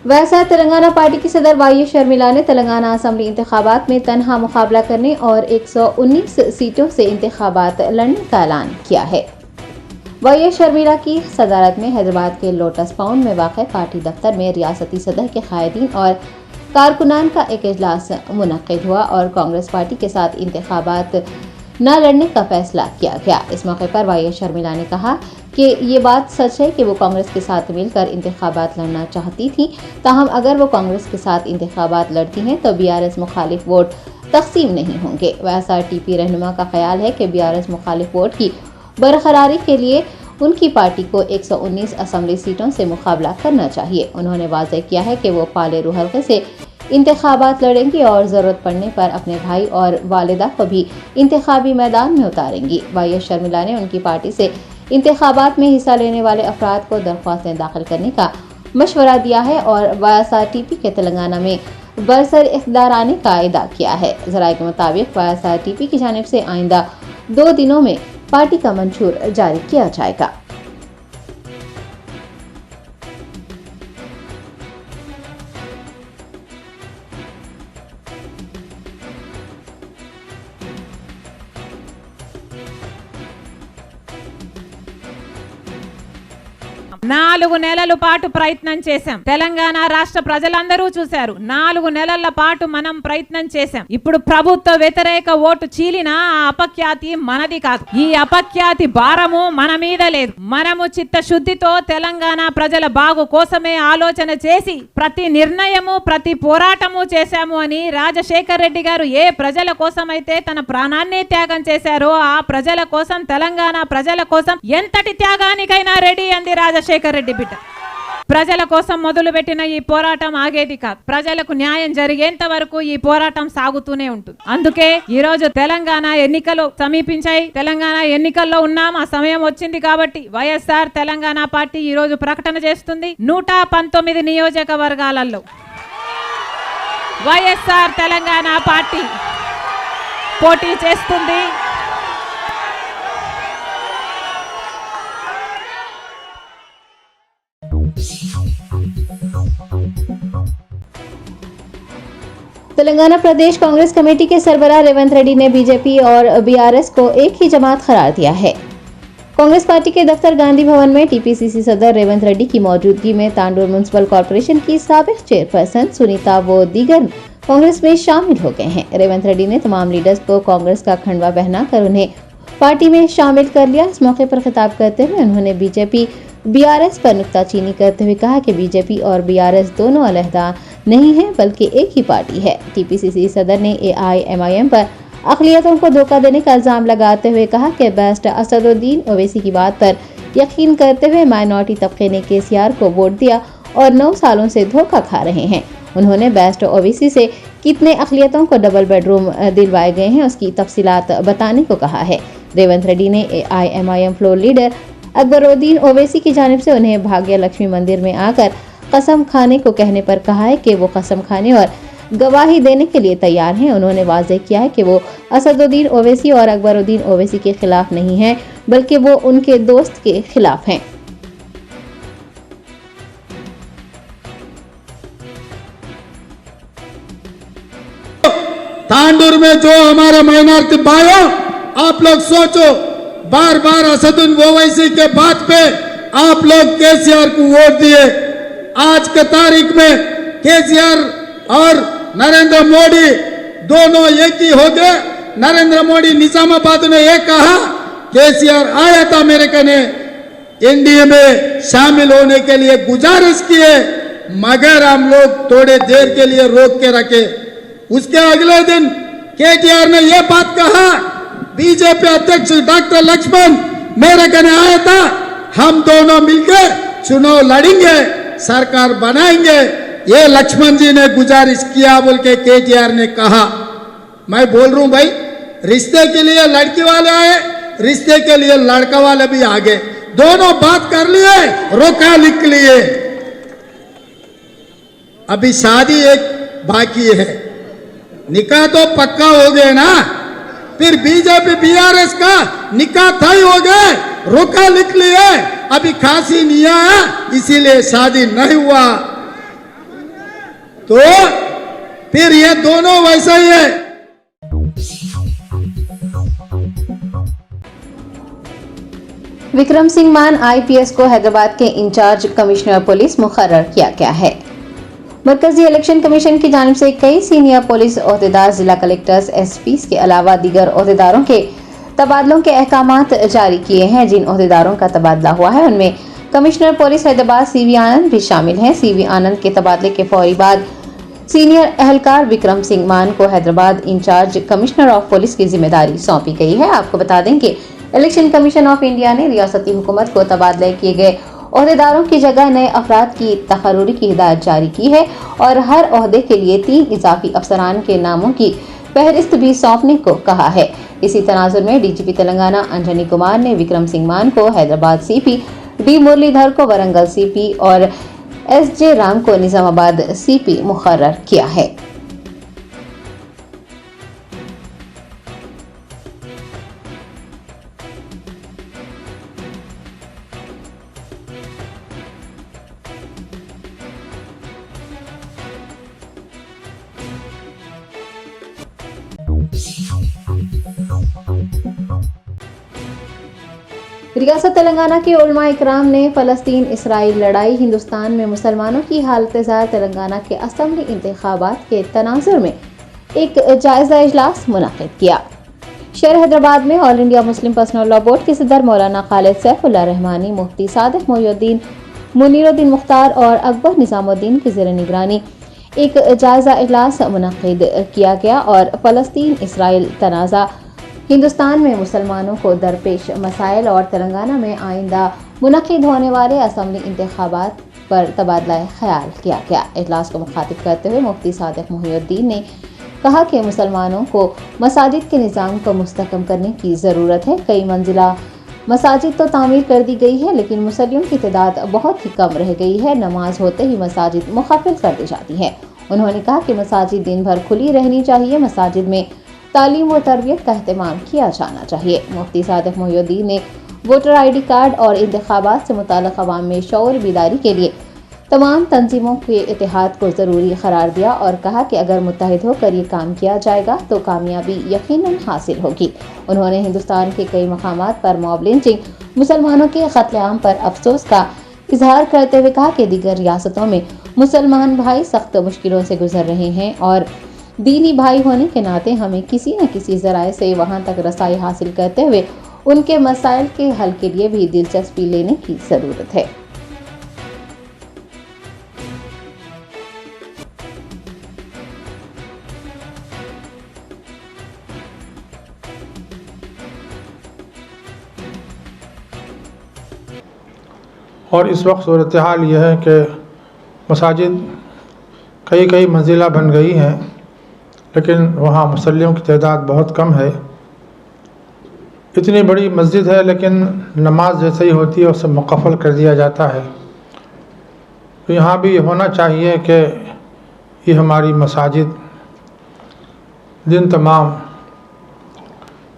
वैसा तेलंगाना पार्टी की सदर वाई शर्मिला ने तेलंगाना असेंबली इंतखाबात में तनहा मुकाबला करने और 119 सीटों से इंतखाबात लड़ने का ऐलान किया है। वाई शर्मिला की सदारत में हैदराबाद के लोटस पाउंड में वाक़ पार्टी दफ्तर में रियासती सदर के कायदीन और कारकुनान का एक इजलास मुनक्किद हुआ और कांग्रेस पार्टी के साथ इंतखाबात न लड़ने का फैसला किया गया। इस मौके पर वाई शर्मिला ने कहा कि ये बात सच है कि वो कांग्रेस के साथ मिलकर इंतखाबात लड़ना चाहती थी, ताहम अगर वो कांग्रेस के साथ इंतखाबात लड़ती हैं तो बीआरएस मुखालिफ वोट तकसीम नहीं होंगे। वैसा टीपी रहनुमा का ख्याल है कि बीआरएस मुखालिफ वोट की बरकरारी के लिए उनकी पार्टी को 119 असेंबली सीटों से मुकाबला करना चाहिए। उन्होंने वाज़ेह किया है कि वो पालेरू हल्के से इंतखाबात लड़ेंगी और ज़रूरत पड़ने पर अपने भाई और वालिदा को भी इंतखाबी मैदान में उतारेंगी। वाई शर्मिला ने उनकी पार्टी से इंतखाबात में हिस्सा लेने वाले अफराद को दरख्वास्तें दाखिल करने का मशवरा दिया है और वाईएसआरटीपी के तेलंगाना में बरसर इख्तियार आने का अदा किया है। ज़राए के मुताबिक वाईएसआरटीपी की जानिब से आइंदा 2 दिनों में पार्टी का मंशूर जारी किया जाएगा। నాలుగు నెలల పాటు ప్రయత్నం చేశాం. తెలంగాణ రాష్ట్ర ప్రజలందరూ చూశారు. 4 నెలల పాటు మనం ప్రయత్నం చేశాం. ఇప్పుడు ప్రభుత్వ వ్యతిరేక ఓటు చీలిన ఆ అపఖ్యాతి మనది కాదు. ఈ అపఖ్యాతి భారము మన మీద లేదు. మనము చిత్తశుద్ధితో తెలంగాణ ప్రజల బాగు కోసమే ఆలోచన చేసి ప్రతి నిర్ణయము ప్రతి పోరాటము చేశాము అని రాజశేఖర్ రెడ్డి గారు ఏ ప్రజల కోసమైతే తన ప్రాణాన్ని త్యాగం చేశారో ఆ ప్రజల కోసం తెలంగాణ ప్రజల కోసం ఎంతటి త్యాగానికైనా రెడీ అంది రాజశేఖర్ రెడ్డి బిడ్డ. ప్రజల కోసం మొదలుపెట్టిన ఈ పోరాటం ఆగేది కాదు. ప్రజలకు న్యాయం జరిగేంత వరకు ఈ పోరాటం సాగుతూనే ఉంటుంది. అందుకే ఈ రోజు తెలంగాణ ఎన్నికలు సమీపించాయి. తెలంగాణ ఎన్నికల్లో ఉన్నాం. ఆ సమయం వచ్చింది కాబట్టి వైఎస్ఆర్ తెలంగాణ పార్టీ ఈ రోజు ప్రకటన చేస్తుంది. 119 నియోజకవర్గాలలో వైఎస్ఆర్ తెలంగాణ పార్టీ పోటీ చేస్తుంది. तेलंगाना प्रदेश कांग्रेस कमेटी के सरबराह रेवंत रेड्डी ने बीजेपी और बीआरएस को एक ही जमात करार दिया है। कांग्रेस पार्टी के दफ्तर गांधी भवन में टीपीसीसी सदर रेवंत रेड्डी की मौजूदगी में तांडूर म्युनिसिपल कॉर्पोरेशन की साबिक चेयरपर्सन सुनीता व दीगर कांग्रेस में शामिल हो गए हैं। रेवंत रेड्डी ने तमाम लीडर्स को कांग्रेस का खंडवा पहनाकर उन्हें पार्टी में शामिल कर लिया। इस मौके पर खिताब करते हुए उन्होंने बीजेपी बीआरएस पर नुक्ताचीनी करते हुए कहा कि बीजेपी और बीआरएस दोनों अलहदा नहीं है बल्कि एक ही पार्टी है। टीपीसीसी सदर ने एआईएमआईएम पर अक़लियतों को धोखा देने का इल्जाम लगाते हुए कहा कि बैरिस्टर असदुद्दीन ओवैसी की बात पर यकीन करते हुए माइनॉरिटी तबके ने केसीआर को वोट दिया और 9 सालों से धोखा खा रहे हैं। उन्होंने बैरिस्टर ओवैसी से कितने अक़लियतों को डबल बेडरूम दिलवाए गए हैं उसकी तफसीलात बताने को कहा है। रेवंत रेड्डी ने AIMIM floor leader Akbaruddin Owaisi की जानिब से उन्हें भाग्य लक्ष्मी मंदिर में आकर कसम खाने को कहने पर कहा है कि वो कसम खाने और गवाही देने के लिए तैयार हैं। उन्होंने वाज़ेह किया है कि वो असदुद्दीन ओवैसी और अकबरुद्दीन ओवैसी के खिलाफ नहीं हैं बल्कि वो उनके दोस्त के खिलाफ हैं। तांडूर में जो हमारे माइनॉरिटी भाइयों, आप लोग सोचो, बार बार असदुद्दीन ओवैसी के बात पे आप लोग केसीआर को वोट दिए। आज के तारीख में केसीआर और नरेंद्र मोदी दोनों एक ही हो गए। नरेंद्र मोदी निजामाबाद में ये कहा, केसीआर आया था मेरे कने एनडीए में शामिल होने के लिए गुजारिश किए, मगर हम लोग थोड़े देर के लिए रोक के रखे। उसके अगले दिन केटीआर ने यह बात कहा, बीजेपी अध्यक्ष डॉक्टर लक्ष्मण मेरे कने आया था, हम दोनों मिलकर चुनाव लड़ेंगे, सरकार बनाएंगे। ये लक्ष्मण जी ने गुजारिश किया बोल के केटीआर ने कहा। मैं बोल रहा हूं भाई, रिश्ते के लिए लड़की वाले आए, रिश्ते के लिए लड़का वाले भी आ गए, दोनों बात कर लिए, रोका लिख लिए। अभी शादी एक बाकी है, निकाह तो पक्का हो गए ना, फिर बीजेपी बीआरएस का निकाह तय हो गए, रोका लिख लिए, अभी खासी नहीं आया इसीलिए शादी नहीं हुआ। तो फिर ये दोनों वैसा ही है। विक्रम सिंह मान आईपीएस को हैदराबाद के इंचार्ज कमिश्नर पुलिस मुकर्रर किया गया है। मरकजी इलेक्शन कमीशन की जानिब से कई सीनियर पुलिस ओहदेदार, जिला कलेक्टर्स, एसपी के अलावा दीगर ओहदेदारों के तबादलों के अहकामात जारी किए हैं। जिन ओहदेदारों का तबादला हुआ है उनमें कमिश्नर पुलिस हैदराबाद सीवी आनंद भी शामिल हैं। सीवी आनंद के तबादले के फौरी बाद सीनियर एहलकार विक्रम सिंह मान को Hyderabad incharge commissioner of police की जिम्मेदारी सौंपी गई है। आपको बता दें कि इलेक्शन कमीशन ऑफ इंडिया ने रियासती हुकूमत को तबादले किए गए ओहदेदारों की जगह नए अफराद की तकर्रुरी की हिदायत जारी की है और हर ओहदे के लिए 3 इजाफी अफसरान के नामों की फहरिस्त भी सौंपने को कहा है। इसी तनाजुर में डीजीपी तेलंगाना अंजनी कुमार ने विक्रम सिंह मान को हैदराबाद सीपी, डी मुरलीधर को वरंगल सीपी और एसजे राम को निजामाबाद सीपी मुकर्रर किया है। रियासत तेलंगाना के उलमा इकराम ने फ़लस्तीन इसराइल लड़ाई, हिंदुस्तान में मुसलमानों की हालत ज़ार, तेलंगाना के असम्बली इंतखाबात के तनाजुर में एक जायज़ा इजलास मुनक़िद किया। शहर हैदराबाद में all India Muslim personal law board के सदर मौलाना खालिद सैफुल्लाह रहमानी, मुफ्ती सादिक मोहिउद्दीन, मुनीरुद्दीन मुख्तार और अकबर निज़ामुद्दीन की ज़ेर निगरानी एक जायज़ा इजलास मुनक़िद किया गया और फ़लस्तीन इसराइल तनाज़ा, हिंदुस्तान में मुसलमानों को दरपेश मसाइल और तेलंगाना में आइंदा मुनक़िद होने वाले असम्बली इंतखाबात पर तबादला ख्याल किया गया। इजलास को मुखातिब करते हुए मुफ्ती सादिक मोहिउद्दीन ने कहा कि मुसलमानों को मसाजिद के निज़ाम को मुस्तहकम करने की ज़रूरत है। कई मंजिला मसाजिद तो तामीर कर दी गई है, लेकिन मुसल्लियों की तादाद बहुत ही कम रह गई है। नमाज होते ही मसाजिद मुख़फ़्फ़िल कर दी जाती है। उन्होंने कहा कि मसाजिद दिन भर खुली रहनी चाहिए। मसाजिद में तालीम व तरबियत का अहतमाम किया जाना चाहिए। मुफ्ती सादिक मोहिउद्दीन ने वोटर ID कार्ड और इंतखाबात से मुताल्लिक़ अवाम में शऊर बीदारी के लिए तमाम तंजीमों के इत्तेहाद को ज़रूरी करार दिया और कहा कि अगर मुत्तहिद होकर ये काम किया जाएगा तो कामयाबी यकीनन हासिल होगी। उन्होंने हिंदुस्तान के कई मकामात पर मॉब लिंचिंग, मुसलमानों के कत्लेआम पर अफसोस का इजहार करते हुए कहा कि दीगर रियासतों में मुसलमान भाई सख्त मुश्किलों से गुजर रहे हैं और दीनी भाई होने के नाते हमें किसी न किसी ज़राए से वहां तक रसाई हासिल करते हुए उनके मसाइल के हल के लिए भी दिलचस्पी लेने की ज़रूरत है। और इस वक्त सूरत हाल यह है कि मसाजिद कई मंजिला बन गई हैं, लेकिन वहाँ मुसल्लियों की तादाद बहुत कम है। इतनी बड़ी मस्जिद है लेकिन नमाज जैसे ही होती है उसे मुकफ़्फ़ल कर दिया जाता है। तो यहाँ भी होना चाहिए कि ये हमारी मसाजिद दिन तमाम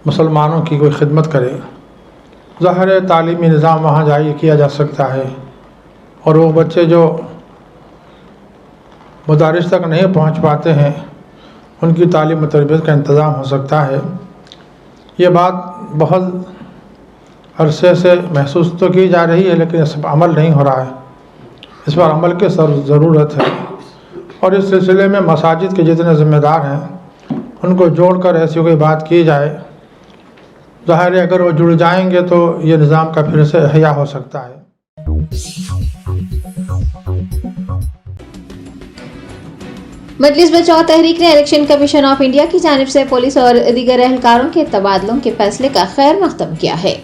मुसलमानों की कोई खिदमत करे। ज़ाहिर तालीमी निज़ाम वहाँ जाइए किया जा सकता है और वो बच्चे जो मदारिस तक नहीं पहुँच पाते हैं उनकी तालीम व तरबियत का इंतज़ाम हो सकता है। ये बात बहुत अरसे से महसूस तो की जा रही है, लेकिन इस पर अमल नहीं हो रहा है। इस पर अमल की ज़रूरत है और इस सिलसिले में मसाजिद के जितने ज़िम्मेदार हैं उनको जोड़कर ऐसी कोई बात की जाए। ज़ाहिर है अगर वो जुड़ जाएंगे तो ये निज़ाम का फिर से इहया हो सकता है। मजलिस बचाओ तहरीक ने इलेक्शन कमीशन ऑफ इंडिया की जानिब से पुलिस और दीगर एहलकारों के तबादलों के फैसले का खैर मकदम किया है।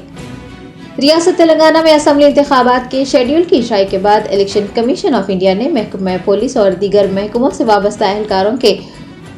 रियासत तेलंगाना में असम्बली इंतखाबात के शेड्यूल की इशराई के बाद इलेक्शन कमीशन ऑफ इंडिया ने महकमा पुलिस और दीगर महकमों से वाबस्ता एहलकारों के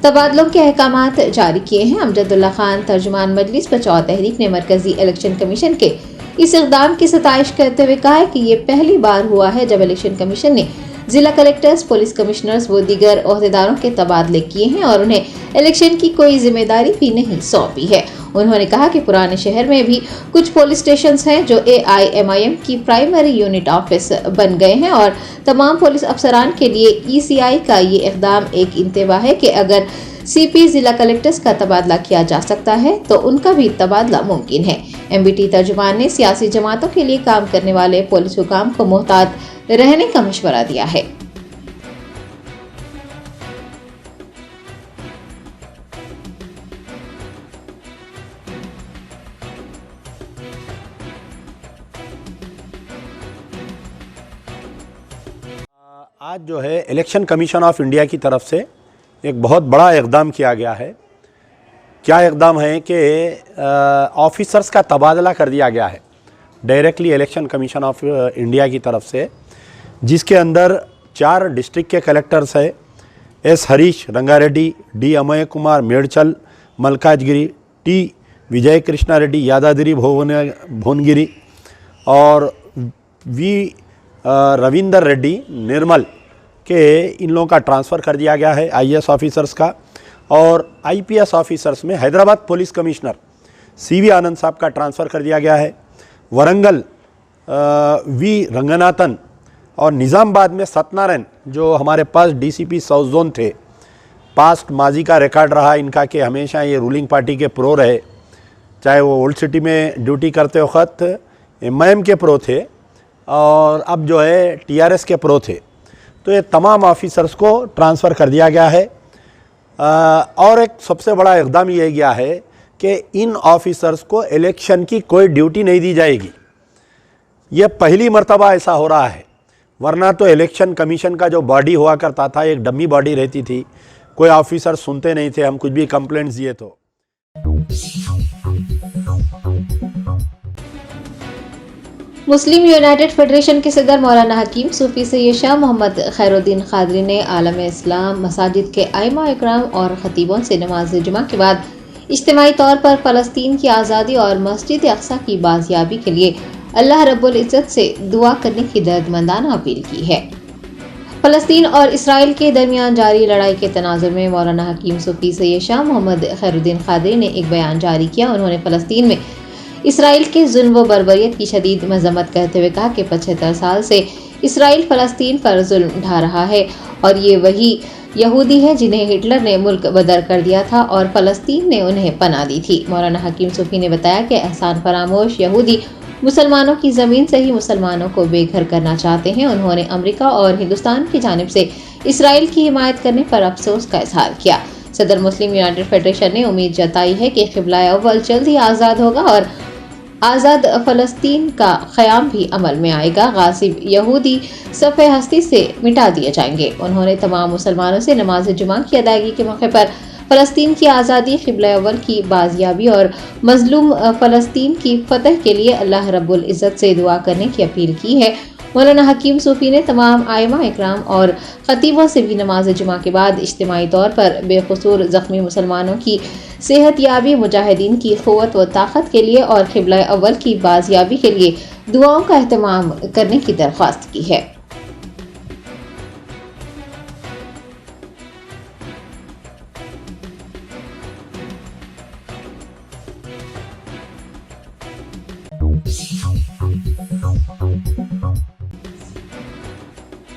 तबादलों के अहकामात जारी किए हैं। अमजदुल्ला खान, तर्जुमान मजलिस बचाओ तहरीक ने मरकजी इलेक्शन कमीशन के इस इक़दाम की सताइश करते हुए कहा है कि ये पहली बार हुआ है जब इलेक्शन कमीशन ने जिला कलेक्टर्स, पुलिस कमिश्नर्स व दीगर ओहदेदारों के तबादले किए हैं और उन्हें इलेक्शन की कोई जिम्मेदारी भी नहीं सौंपी है। उन्होंने कहा कि पुराने शहर में भी कुछ पुलिस स्टेशन हैं जो AIMIM की प्राइमरी यूनिट ऑफिस बन गए हैं और तमाम पुलिस अफसरान के लिए ECI का ये इकदाम एक इंतबा है कि अगर CP जिला कलेक्टर्स का तबादला किया जा सकता है तो उनका भी तबादला मुमकिन है। MBT तर्जुमान ने सियासी जमातों के लिए काम करने वाले पुलिस हुकाम को मोहतात रहने का मशवरा दिया है। आज जो है इलेक्शन कमीशन ऑफ इंडिया की तरफ से एक बहुत बड़ा इक़दाम किया गया है। क्या इक़दाम है कि ऑफिसर्स का तबादला कर दिया गया है directly election commission of India की तरफ से, जिसके अंदर 4 डिस्ट्रिक्ट के कलेक्टर्स है, S Harish Rangareddy, D Amay Kumar Medchal Malkajgiri, T विजय कृष्णा रेड्डी यादाद्री भुवनगिरी और V रविंदर रेड्डी निर्मल के इन लोगों का ट्रांसफ़र कर दिया गया है IAS ऑफिसर्स का। और IPS ऑफिसर्स में हैदराबाद पुलिस कमिश्नर CV आनंद साहब का ट्रांसफ़र कर दिया गया है। वरंगल V रंगनाथन और निज़ामाबाद में सत्यनारायण जो हमारे पास DCP साउथ जोन थे, पास्ट माजी का रिकॉर्ड रहा इनका कि हमेशा ये रूलिंग पार्टी के प्रो रहे, चाहे वो ओल्ड सिटी में ड्यूटी करते वक्त MIM के प्रो थे और अब जो है TRS के प्रो थे। तो ये तमाम ऑफिसर्स को ट्रांसफ़र कर दिया गया है। और एक सबसे बड़ा इक़दाम ये गया है कि इन ऑफिसर्स को इलेक्शन की कोई ड्यूटी नहीं दी जाएगी। ये पहली मर्तबा ऐसा हो रहा है, वरना तो इलेक्शन कमीशन का जो बॉडी हुआ करता था एक डमी बॉडी रहती थी, कोई ऑफिसर सुनते नहीं थे, हम कुछ भी कंप्लेंट्स दिए तो। मुस्लिम यूनाइटेड फेडरेशन के सदर मौलाना हकीम सूफी सैयद शाह मोहम्मद खैरुद्दीन कादरी ने आलम इस्लाम मसाजिद के आइमा इकराम और खतीबों से नमाज जुमा के बाद इज्तिमाई तौर पर फ़लस्तीन की आज़ादी और मस्जिद अक़सा की बाजियाबी के लिए अल्लाह रब्बुल इज़्ज़त से दुआ करने की दर्दमंदाना अपील की है। फ़लस्तीन और इसराइल के दरमियान जारी लड़ाई के तनाज़ुर में मौलाना हकीम सूफी सैयद शाह मोहम्मद खैरुद्दीन कादरी ने एक बयान जारी किया। उन्होंने फ़लस्तीन में इसराइल के जुल्म व बर्बरियत की शदीद मजम्मत करते हुए कहा कि 75 साल से इसराइल फ़लस्तीन पर जुल्म ढा रहा है और ये वही यहूदी है जिन्हें हिटलर ने मुल्क बदर कर दिया था और फ़लस्तीन ने उन्हें पनाह दी थी। मौलाना हकीम सूफी ने बताया कि एहसान फरामोश यहूदी मुसलमानों की ज़मीन से ही मुसलमानों को बेघर करना चाहते हैं। उन्होंने अमेरिका और हिंदुस्तान की जानिब से इसराइल की हिमायत करने पर अफसोस का इजहार किया। सदर मुस्लिम यूनाइटेड फेडरेशन ने उम्मीद जताई है कि क़िबला अव्वल जल्द ही आज़ाद होगा और आज़ाद फ़लस्तीन का क़याम भी अमल में आएगा। गासिब यहूदी सफ़े हस्ती से मिटा दिए जाएंगे। उन्होंने तमाम मुसलमानों से नमाज जुमा की अदायगी के मौके पर फ़लस्तीन की आज़ादी, क़िबला अव्वल की बाजियाबी और मज़लूम फ़लस्तीन की फ़तह के लिए अल्लाह रब्बुल इज़्ज़त से दुआ करने की अपील की है। मौलाना हकीम सूफी ने तमाम आइमा इकराम और ख़तीबों से भी नमाज जुमा के बाद इज्तिमाई तौर पर बेकसूर ज़ख्मी मुसलमानों की सेहत याबी, मुजाहिदीन की क़ुव्वत व ताकत के लिए और क़िबला अव्वल की बाजियाबी के लिए दुआओं का एहतमाम करने की दरख्वास्त की है।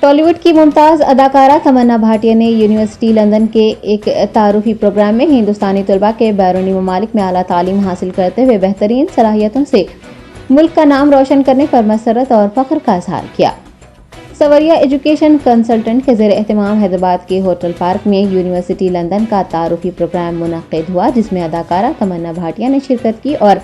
टॉलीवुड की मुमताज़ अदाकारा तमन्ना भाटिया ने यूनिवर्सिटी लंदन के एक तारुफी प्रोग्राम में हिंदुस्तानी तलबा के बैरूनी ममालिक में आला तालीम हासिल करते हुए बेहतरीन सलाहियतों से मुल्क का नाम रोशन करने पर मसरत और फ़ख्र का इजहार किया। सवरिया एजुकेशन कंसल्टेंट के ज़ेर एहतमाम हैदराबाद के होटल पार्क में यूनिवर्सिटी लंदन का तारुफी प्रोग्राम मुनक़्क़िद हुआ, जिसमें अदाकारा तमन्ना भाटिया ने शिरकत की और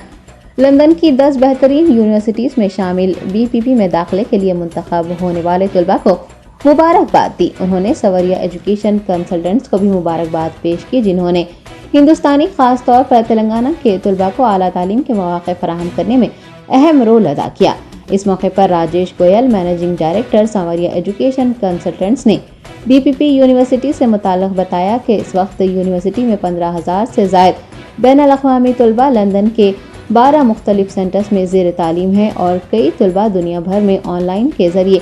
लंदन की 10 बेहतरीन यूनिवर्सिटीज़ में शामिल BPP में दाखिले के लिए मुंतखब होने वाले तलबा को मुबारकबाद दी। उन्होंने सवरिया एजुकेशन कंसल्टेंट्स को भी मुबारकबाद पेश की, जिन्होंने हिंदुस्तानी खास तौर पर तेलंगाना के तलबा को आला तालीम के मौक़े फराहम करने में अहम रोल अदा किया। इस मौके पर राजेश गोयल, मैनेजिंग डायरेक्टर सवरिया एजुकेशन कंसल्टेंट्स ने BPP यूनिवर्सिटी से मुताल्लिक़ बताया कि इस वक्त यूनिवर्सिटी में 15,000 से ज़ायद बैनुल अक़वामी तलबा लंदन के 12 मुख्तलिफ सेंटर्स में ज़ेर तालीम है और कई तलबा दुनिया भर में ऑनलाइन के ज़रिए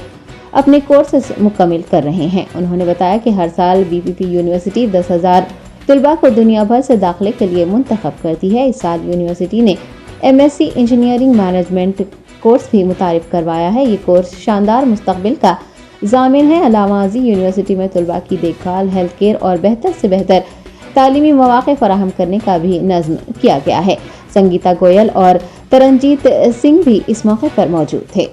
अपने कोर्सेज मुकम्मल कर रहे हैं। उन्होंने बताया कि हर साल बीपीपी यूनिवर्सिटी 10,000 तलबा को दुनिया भर से दाखिले के लिए मुंतखब करती है। इस साल यूनिवर्सिटी ने MSc इंजीनियरिंग मैनेजमेंट कोर्स भी मुतारिफ करवाया है। ये कोर्स शानदार मुस्तकबिल का ज़ामिन है। अलावाजी यूनिवर्सिटी में तलबा की देखभाल, हेल्थ केयर और बेहतर से बेहतर तालीमी मौक़े फराहम करने का भी नज़्म किया गया है। संगीता गोयल और तरनजीत सिंह भी इस मौके पर मौजूद थे।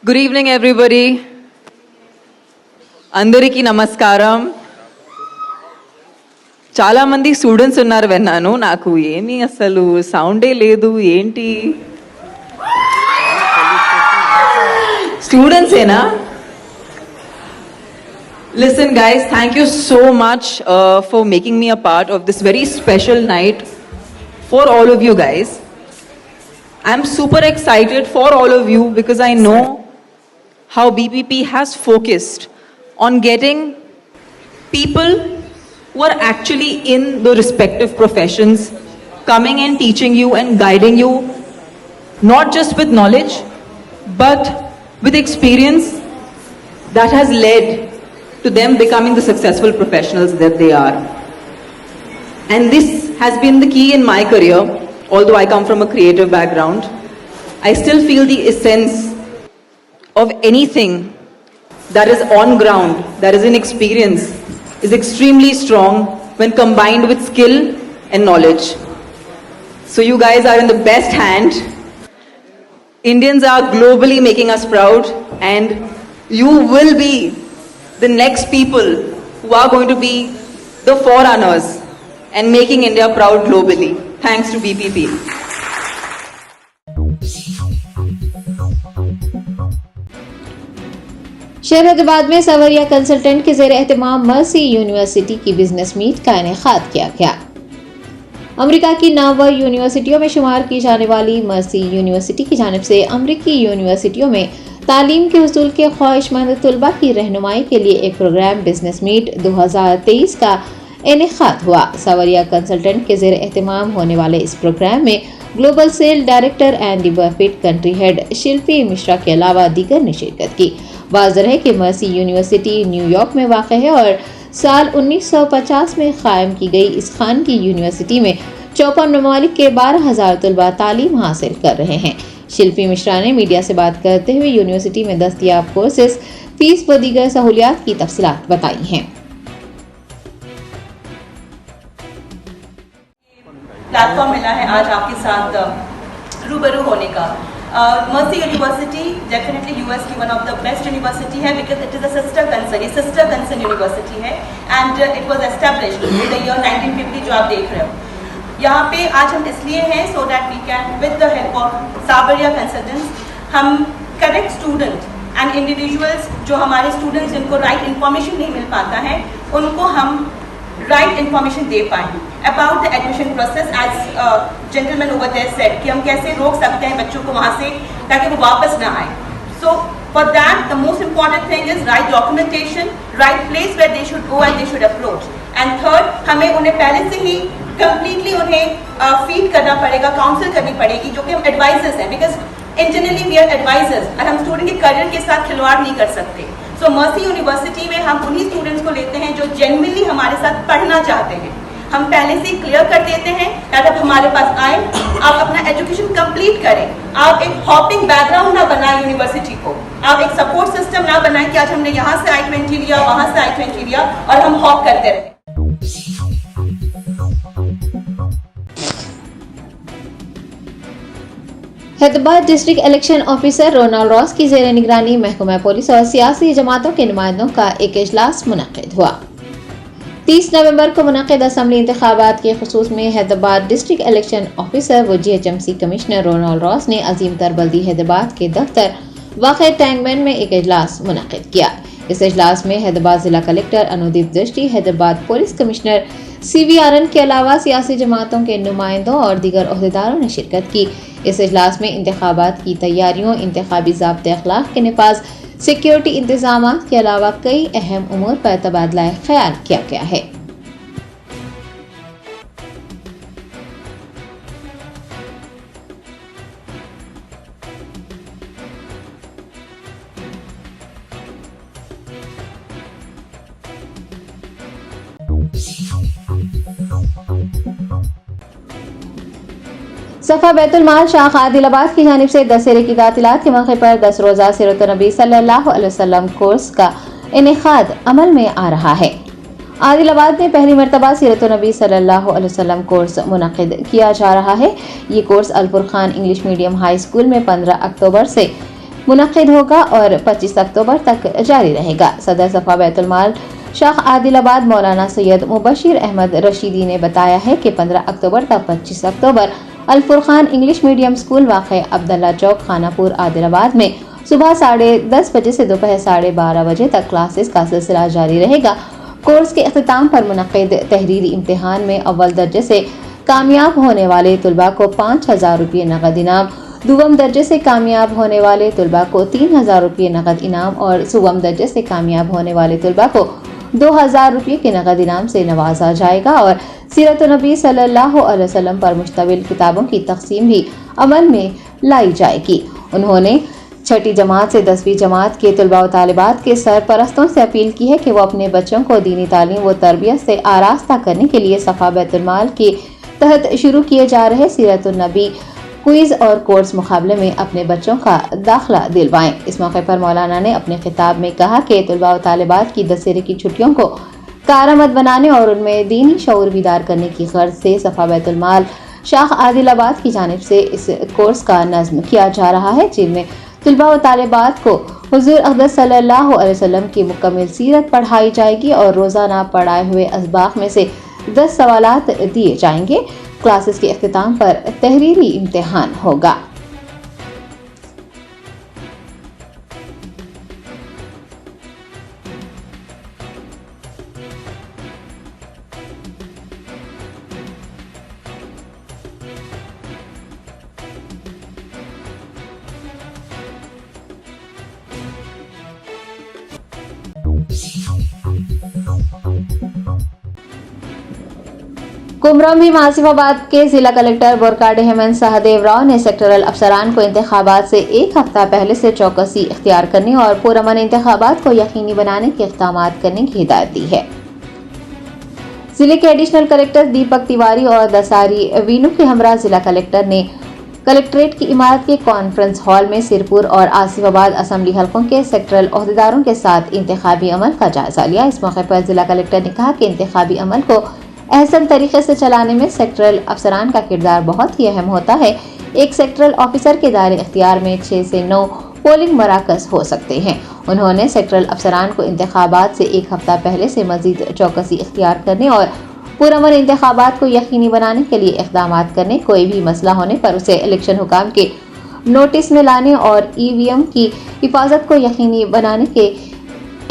Good evening, everybody. అందరికీ నమస్కారం. చాలా మంది స్టూడెంట్స్ ఉన్నారు విన్నాను. నాకు ఏమీ అసలు సౌండే లేదు. ఏంటి స్టూడెంట్స్ ఏనా? Listen guys, thank you so much for making me a part of this very special night for all of you guys. I'm super excited for all of you because I know how BPP has focused on getting people who are actually in the respective professions coming and teaching you and guiding you, not just with knowledge but with experience that has led to them becoming the successful professionals that they are. And this has been the key in my career. Although I come from a creative background, I still feel the essence of anything that is on ground, that is in experience, is extremely strong when combined with skill and knowledge. So you guys are in the best hand. Indians are globally making us proud, and you will be the next people who are going to be the forerunners and making India proud globally. Thanks to BPP. शहर हैदराबाद में सवरिया consultant के ज़ेर एहतमाम mercy university की business meet का इनेकाद किया गया। America की नामवर यूनिवर्सिटियों में शुमार की जाने वाली मर्सी यूनिवर्सिटी की जानिब से अमेरिकी यूनिवर्सिटियों में तालीम के हुसूल के ख्वाहिशमंद तलबा की रहनुमाई के लिए एक प्रोग्राम बिजनेस मीट 2023 का इनेकाद हुआ। सवरिया कंसल्टेंट के ज़ेर एहतमाम होने वाले इस प्रोग्राम में global sale director and Buffet country head Shilpi Mishra के अलावा दीगर ने शिरकत की। वाज़ेह है कि मर्सी यूनिवर्सिटी न्यूयॉर्क में वाक़ है और साल 1950 में कायम की गई इस खान की यूनिवर्सिटी में 54 ममालिक के 12,000 तलबा तालीम हासिल कर रहे हैं। शिल्पी मिश्रा ने मीडिया से बात करते हुए यूनिवर्सिटी में दस्तयाब कोर्सेज, फीस व दीगर सहूलियात की तफसीलात बताई हैं। प्लेटफॉर्म मिला है आज आपके साथ रूबरू होने का। मर्सी यूनिवर्सिटी डेफिनेटली यूएस की one of the best university है because it is a sister concern university है and it was established in the year 1950 जो आप देख रहे हो। यहाँ पे आज हम इसलिए हैं so that we can with the help of Sabaria consultants हम करेक्ट स्टूडेंट एंड इंडिविजुअल्स जो हमारे स्टूडेंट्स जिनको राइट इन्फॉर्मेशन नहीं मिल पाता है उनको हम राइट इन्फॉर्मेशन दे पाएँ about the admission process as gentleman over there said कि हम कैसे रोक सकते हैं बच्चों को वहाँ से ताकि वो वापस ना आए। So for that the most important thing is right documentation, right place where they should go and they should approach. And third, हमें उन्हें पहले से ही कंप्लीटली उन्हें फीड करना पड़ेगा, काउंसिल करनी पड़ेगी जो कि हम एडवाइजर्स हैं बिकॉज इंजनरली वी आर एडवाइजर्स और हम स्टूडेंट के करियर के साथ खिलवाड़ नहीं कर सकते। सो मर्सी यूनिवर्सिटी में हम उन्हीं स्टूडेंट्स को लेते हैं जो जेन्युइनली हमारे साथ पढ़ना चाहते हैं। हम पहले से क्लियर कर देते हैं ताकि आप हमारे पास आए, आप अपना एजुकेशन कंप्लीट करें, आप एक हॉपिंग बैकग्राउंड ना बनाएं यूनिवर्सिटी को, आप एक सपोर्ट सिस्टम ना बनाएं कि आज हमने यहाँ से I-20 लिया, वहाँ से I-20 लिया और हम हॉप करते रहे। Hyderabad district election officer Ronald Ross की ज़ेर निगरानी महकमा पुलिस और सियासी जमातों के नुमाइंदों का एक इजलास मुनक़िद हुआ। 30 नवंबर को मुनक़िद असम्बली इंतखाबात के खुसूस में हैदराबाद डिस्ट्रिक्ट इलेक्शन ऑफिसर व GHMC कमिश्नर रोनाल्ड रॉस ने अजीम तर बल्दी हैदराबाद के दफ्तर वाक़े टैंकबैंड में एक इजलास मुनक़िद किया। इस इजलास में हैदराबाद जिला कलेक्टर अनुदीप दृष्टि, हैदराबाद पुलिस कमिश्नर CV आनंद के अलावा सियासी जमातों के नुमाइंदों और दीगर ओहदेदारों ने शिरकत की। इस इजलास में इंतखाबात की तैयारियों, इंतखाबी ज़ाब्ते अखलाक के नफाज, सिक्योरिटी इंतजाम के अलावा कई अहम उमूर पर तबादला ख्याल किया गया है। सफ़ा बैतुल माल शाख आदिलाबाद की जानिब से दशहरे की तातीलात के मौके पर 10 रोज़ा सीरत नबी सल्लल्लाहु अलैहि वसल्लम कोर्स का इनेकाद अमल में आ रहा है। आदिलाबाद में पहली मरतबा सीरत नबी सल्लल्लाहु अलैहि वसल्लम कोर्स मुनक़िद किया जा रहा है। ये course Al Furqan English medium high school में 15 अक्टूबर से मुनक़िद होगा और 25 अक्टूबर तक जारी रहेगा। सदर सफ़ा बैतुल माल शाख आदिलाबाद मौलाना सैयद मुबशिर अहमद रशीदी ने बताया है कि 15 अक्टूबर तक 25 अक्टूबर अल फुरक़ान इंग्लिश मीडियम स्कूल वाक़े अब्दुल्ला चौक खानापुर आदिलाबाद में सुबह 10:30 बजे से दोपहर 12:30 बजे तक क्लासेस का सिलसिला जारी रहेगा। कोर्स के अख्तिताम पर मुनक़िद तहरीरी इम्तिहान में अव्वल दर्जे से कामयाब होने वाले तुलबा को 5,000 रुपये नकद इनाम, दुवम दर्जे से कामयाब होने वाले तुलबा को 3,000 रुपये नकद इनाम और सुवम दर्जे से कामयाब होने वाले तुलबा को 2,000 रुपये के नकद इनाम से नवाजा जाएगा और सीरत नबी सल्लल्लाहु अलैहि वसल्लम पर मुश्तमिल किताबों की तकसीम भी अमल में लाई जाएगी। उन्होंने छठी जमात से 10वीं जमात के तुलबा व तालिबात के सरपरस्तों से अपील की है कि वो अपने बच्चों को दीनी तालीम व तरबियत से आरास्ता करने के लिए सफ़ा बैतुल माल के तहत शुरू किए जा रहे सीरत नबी क्विज और कोर्स मुकाबले में अपने बच्चों का दाखिला दिलवाएं। इस मौके पर मौलाना ने अपने खिताब में कहा कि तुलबा व तालिबात की दशहरे की छुट्टियों को कारआमद बनाने और उनमें दीनी शऊर बीदार करने की गर्ज से सफ़ा बैतुल माल शाख आदिलाबाद की जानिब से इस कोर्स का नज़्म किया जा रहा है, जिनमें तुलबा व तालिबात को हुज़ूर अक़दस सल्लल्लाहु अलैहि वसल्लम की मुकम्मल सीरत पढ़ाई जाएगी और रोज़ाना पढ़ाए हुए असबाक में से 10 सवालात दिए जाएंगे। क्लासेस के इख्तिताम पर तहरीरी इम्तिहान होगा। कुमरम भी आसिफाबाद के जिला कलेक्टर बोरकाडे हेमंत सहदेव राव ने सेक्टरल अफसरान को इंतखाबात से एक हफ्ता पहले से चौकसी इख्तियार करने और पुरअमन इंतखाबात को यकीनी बनाने के इक़दाम करने की हिदायत दी है। जिले के एडिशनल कलेक्टर दीपक तिवारी और दसारी वीनू के हमरा जिला कलेक्टर ने कलेक्ट्रेट की इमारत के कॉन्फ्रेंस हॉल में सिरपुर और आसिफाबाद असम्बली हलकों के सेक्टरल ओहदेदारों के साथ इंतखाबी अमल का जायजा लिया। इस मौके पर जिला कलेक्टर ने कहा कि इंतखाबी अमल को एहसन तरीके से चलाने में सेक्टरल अफसरान का किरदार बहुत ही अहम होता है। एक सेक्टरल ऑफिसर के दायरे इख्तियार में 6 से 9 पोलिंग मराकज हो सकते हैं। उन्होंने सेक्टरल अफसरान को इंतखाबात से एक हफ्ता पहले से मजीद चौकसी इख्तियार करने और पुरअमन इंतखाबात को यकीनी बनाने के लिए इक़दाम करने, कोई भी मसला होने पर उसे इलेक्शन हुकाम के नोटिस में लाने और EVM की हिफाजत को यकीनी बनाने के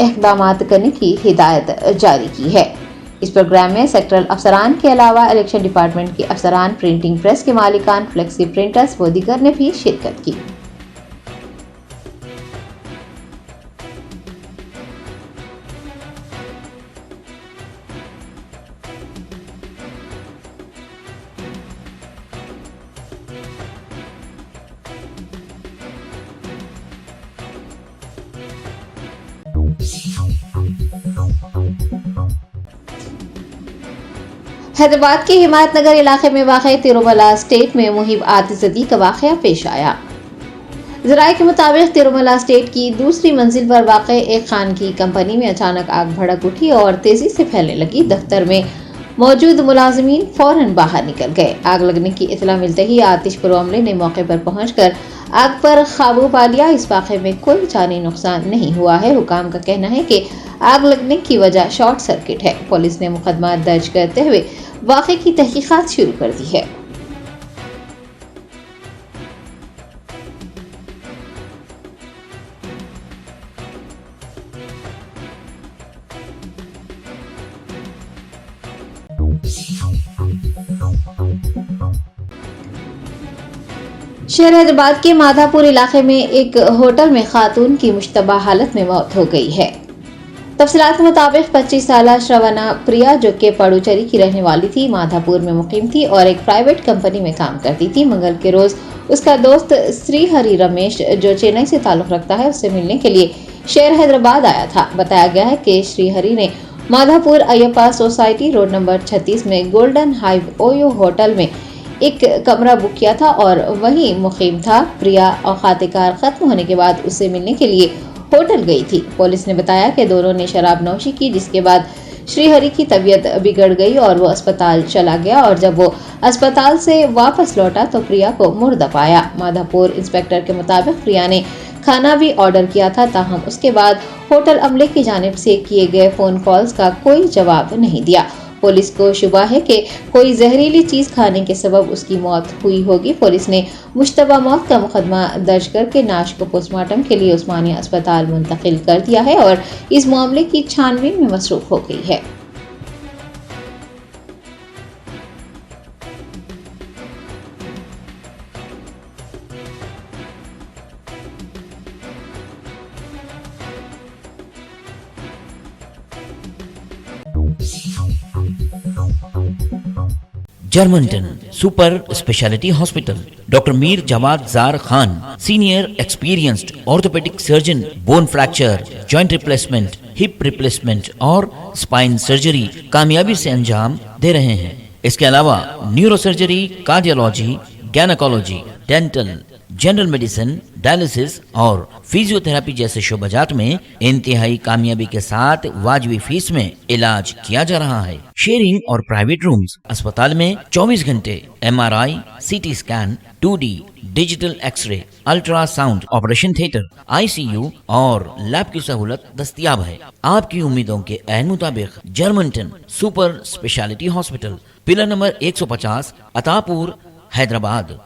इक़दाम करने की हिदायत जारी की है। इस प्रोग्राम में सेक्टरल अफसरान के अलावा इलेक्शन डिपार्टमेंट के अफसरान, प्रिंटिंग प्रेस के मालिकान, फ्लेक्सी प्रिंटर्स व दीगर ने भी शिरकत की। हैदराबाद के हिमायतनगर इलाके में वाक़े तिरुमला स्टेट में मुहिब आतिशदी का वाक़या पेश आया। ज़राए के मुताबिक तिरुमला स्टेट की दूसरी मंजिल पर वाक़े एक खान की कंपनी में अचानक आग भड़क उठी और तेजी से फैलने लगी। दफ्तर में मौजूद मुलाजिमीन फौरन बाहर निकल गए। आग लगने की इतला मिलते ही आतिशपुर अमले ने मौके पर पहुंचकर आग पर काबू पा लिया। इस वाक़े में कोई जानी नुकसान नहीं हुआ है। हुकाम का कहना है कि आग लगने की वजह शॉर्ट सर्किट है। पुलिस ने मुकदमा दर्ज करते हुए वाक़े की तहकीकात शुरू कर दी है। शहर हैदराबाद के माधापुर इलाके में एक होटल में खातून की मुश्तबा हालत में मौत हो गई है। तफसीलात के मुताबिक 25 साल श्रवणा प्रिया, जो कि पड़ुचरी की रहने वाली थी, माधापुर में मुकीम थी और एक प्राइवेट कंपनी में काम करती थी। मंगल के रोज उसका दोस्त श्रीहरि रमेश, जो चेन्नई से ताल्लुक रखता है, उससे मिलने के लिए शहर हैदराबाद आया था। बताया गया है कि श्रीहरि ने Madhapur Ayyappa society road number 36 में गोल्डन हाइव ओयो होटल में एक कमरा बुक किया था और वहीं मुकीम था। प्रिया औकात-ए-कार खत्म होने के बाद उससे मिलने के लिए होटल गई थी। पुलिस ने बताया कि दोनों ने शराब नौशी की, जिसके बाद श्रीहरि की तबीयत बिगड़ गई और वो अस्पताल चला गया और जब वो अस्पताल से वापस लौटा तो प्रिया को मुर्दा पाया। माधापुर इंस्पेक्टर के मुताबिक प्रिया ने खाना भी ऑर्डर किया था, ताहम उसके बाद होटल अमले की जानिब से किए गए फोन कॉल्स का कोई जवाब नहीं दिया। पुलिस को शुबा है कि कोई जहरीली चीज खाने के सबब उसकी मौत हुई होगी। पुलिस ने मुश्तबा मौत का मुकदमा दर्ज करके नाश को पोस्टमार्टम के लिए उस्मानिया अस्पताल मुंतकिल कर दिया है और इस मामले की छानबीन में मसरूफ हो गई है। Germantown super speciality hospital, doctor Mir Jawad Jar Khan, senior experienced orthopaedic surgeon, bone fracture, joint replacement, hip replacement और स्पाइन सर्जरी कामयाबी से अंजाम दे रहे हैं। इसके अलावा neuro surgery, cardiology, gynaecology, dental, general medicine, dialysis और फिजियोथेरेपी जैसे शोबाजात में इंतहाई कामयाबी के साथ वाजबी फीस में इलाज किया जा रहा है। शेयरिंग और प्राइवेट रूम्स। अस्पताल में 24 घंटे MRI, CT scan, 2D digital X-ray, ultrasound, operation theatre, ICU और लैब की सहूलत दस्तयाब है। आपकी उम्मीदों के ऐन मुताबिक Germanten super speciality hospital, pillar number 150, Attapur, Hyderabad.